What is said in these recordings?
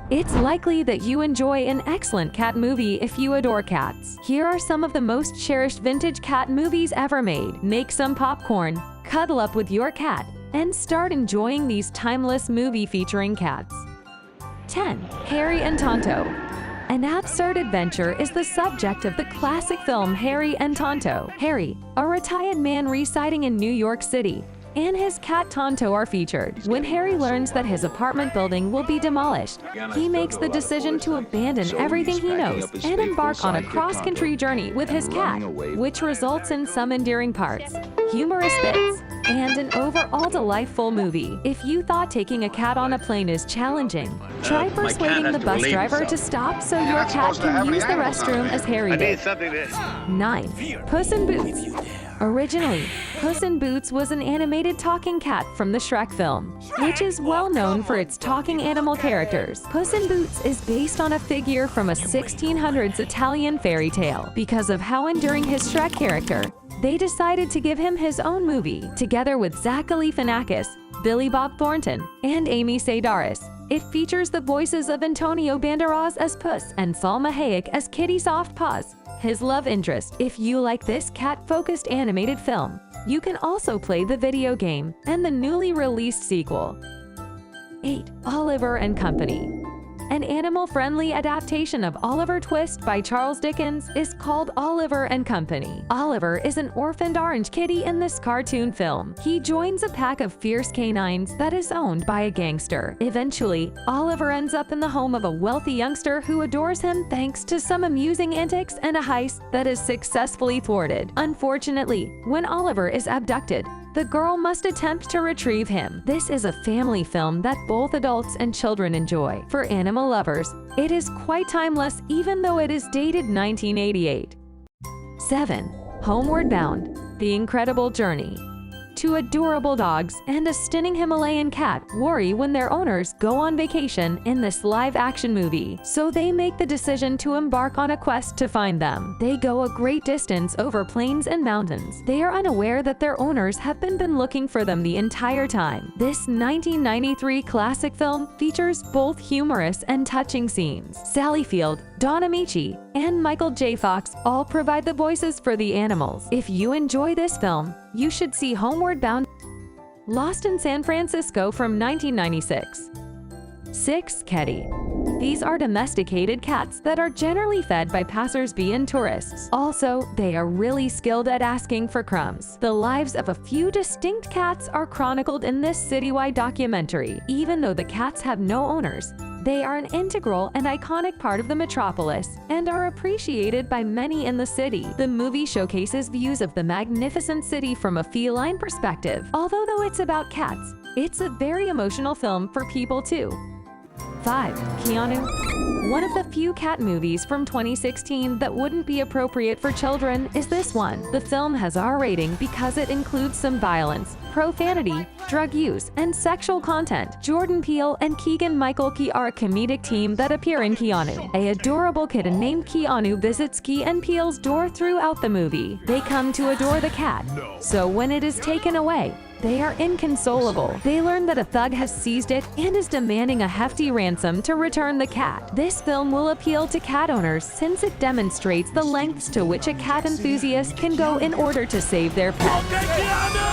It's likely that you enjoy an excellent cat movie if you adore cats. Here are some of the most cherished vintage cat movies ever made. Make some popcorn, cuddle up with your cat, and start enjoying these timeless movies featuring cats. 10. Harry and Tonto. An absurd adventure is the subject of the classic film Harry and Tonto. Harry, a retired man residing in New York City, and his cat Tonto are featured. When Harry learns that his apartment building will be demolished, he makes the decision to abandon everything he knows and embark on a cross-country journey with his cat, which results in some endearing parts, humorous bits, and an overall delightful movie. If you thought taking a cat on a plane is challenging, try persuading the bus driver to stop so your cat can use the restroom as Harry did. 9. Puss in Boots. Originally, Puss in Boots was an animated talking cat from the Shrek film, which is well known for its talking animal characters. Puss in Boots is based on a figure from a 1600s Italian fairy tale. Because of how enduring his Shrek character, they decided to give him his own movie, together with Zach Galifianakis, Billy Bob Thornton, and Amy Sedaris. It features the voices of Antonio Banderas as Puss and Salma Hayek as Kitty Softpaws, his love interest. If you like this cat-focused animated film, you can also play the video game and the newly released sequel. 8. Oliver and Company. An animal-friendly adaptation of Oliver Twist by Charles Dickens is called Oliver and Company. Oliver is an orphaned orange kitty in this cartoon film. He joins a pack of fierce canines that is owned by a gangster. Eventually, Oliver ends up in the home of a wealthy youngster who adores him thanks to some amusing antics and a heist that is successfully thwarted. Unfortunately, when Oliver is abducted, the girl must attempt to retrieve him. This is a family film that both adults and children enjoy. For animal lovers, it is quite timeless even though it is dated 1988. 7. Homeward Bound: The Incredible Journey. Two adorable dogs and a stunning Himalayan cat worry when their owners go on vacation in this live-action movie, so they make the decision to embark on a quest to find them. They go a great distance over plains and mountains. They are unaware that their owners have been looking for them the entire time. This 1993 classic film features both humorous and touching scenes. Sally Field, Don Amici, and Michael J. Fox all provide the voices for the animals. If you enjoy this film, you should see Homeward Bound. Lost in San Francisco from 1996. 6. Kitty. These are domesticated cats that are generally fed by passers-by and tourists. Also, they are really skilled at asking for crumbs. The lives of a few distinct cats are chronicled in this citywide documentary. Even though the cats have no owners, they are an integral and iconic part of the metropolis and are appreciated by many in the city. The movie showcases views of the magnificent city from a feline perspective. Although it's about cats, it's a very emotional film for people too. 5. Keanu. One of the few cat movies from 2016 that wouldn't be appropriate for children is this one. The film has R rating because it includes some violence, profanity, drug use, and sexual content. Jordan Peele and Keegan-Michael Key are a comedic team that appear in Keanu. An adorable kitten named Keanu visits Key and Peele's door throughout the movie. They come to adore the cat, so when it is taken away, they are inconsolable. They learn that a thug has seized it and is demanding a hefty ransom to return the cat. This film will appeal to cat owners since it demonstrates the lengths to which a cat enthusiast can go in order to save their pet.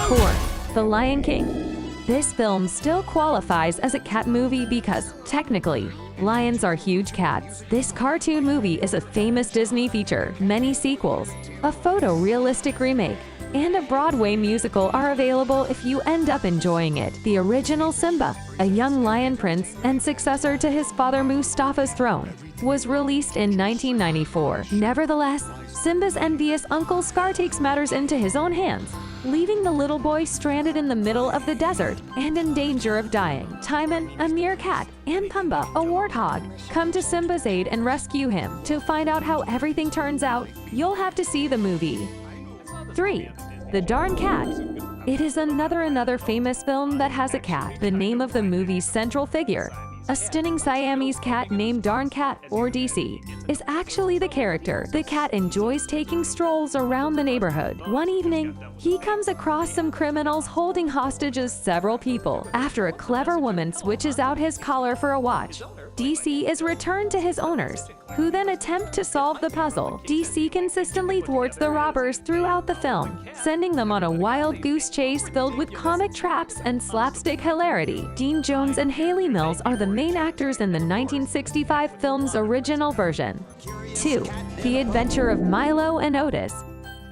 4. The Lion King. This film still qualifies as a cat movie because, technically, lions are huge cats. This cartoon movie is a famous Disney feature. Many sequels, a photorealistic remake, and a Broadway musical are available if you end up enjoying it. The original Simba, a young lion prince and successor to his father Mustafa's throne, was released in 1994. Nevertheless, Simba's envious uncle Scar takes matters into his own hands, leaving the little boy stranded in the middle of the desert and in danger of dying. Timon, a meerkat, and Pumbaa, a warthog, come to Simba's aid and rescue him. To find out how everything turns out, you'll have to see the movie. 3. The Darn Cat. It is another famous film that has a cat. The name of the movie's central figure A stunning Siamese cat named Darn Cat, or DC, is actually the character. The cat enjoys taking strolls around the neighborhood. One evening, he comes across some criminals holding hostages several people. After a clever woman switches out his collar for a watch, DC is returned to his owners, who then attempt to solve the puzzle. DC consistently thwarts the robbers throughout the film, sending them on a wild goose chase filled with comic traps and slapstick hilarity. Dean Jones and Haley Mills are the main actors in the 1965 film's original version. 2. The Adventure of Milo and Otis.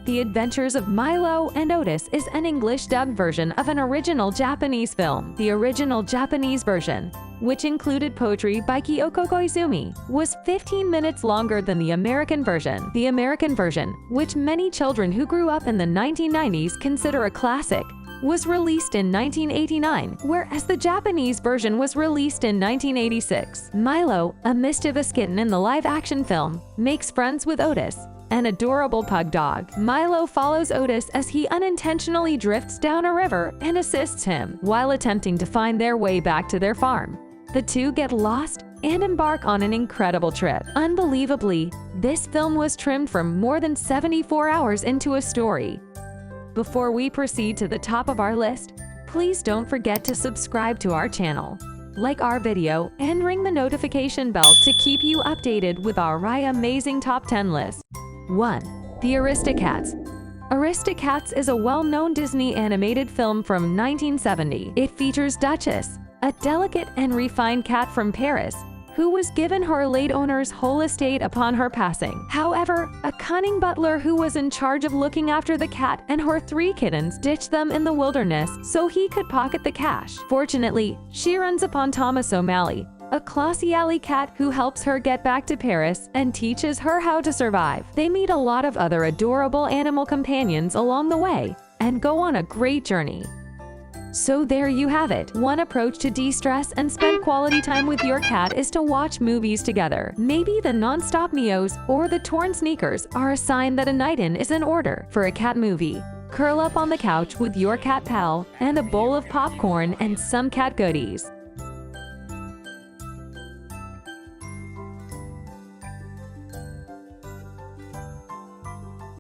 The Adventures of Milo and Otis is an English-dubbed version of an original Japanese film. The original Japanese version, which included poetry by Kyoko Koizumi, was 15 minutes longer than the American version. The American version, which many children who grew up in the 1990s consider a classic, was released in 1989, whereas the Japanese version was released in 1986. Milo, a mischievous kitten in the live-action film, makes friends with Otis, an adorable pug dog. Milo follows Otis as he unintentionally drifts down a river and assists him while attempting to find their way back to their farm. The two get lost and embark on an incredible trip. Unbelievably, this film was trimmed from more than 74 hours into a story. Before we proceed to the top of our list, please don't forget to subscribe to our channel, like our video, and ring the notification bell to keep you updated with our Amazing Top 10 list. 1. The Aristocats. Aristocats is a well-known Disney animated film from 1970. It features Duchess, a delicate and refined cat from Paris, who was given her late owner's whole estate upon her passing. However, a cunning butler who was in charge of looking after the cat and her 3 kittens ditched them in the wilderness so he could pocket the cash. Fortunately, she runs upon Thomas O'Malley, a classy alley cat who helps her get back to Paris and teaches her how to survive. They meet a lot of other adorable animal companions along the way and go on a great journey. So there you have it. One approach to de-stress and spend quality time with your cat is to watch movies together. Maybe the non-stop meows or the torn sneakers are a sign that a night in is in order. For a cat movie, curl up on the couch with your cat pal and a bowl of popcorn and some cat goodies.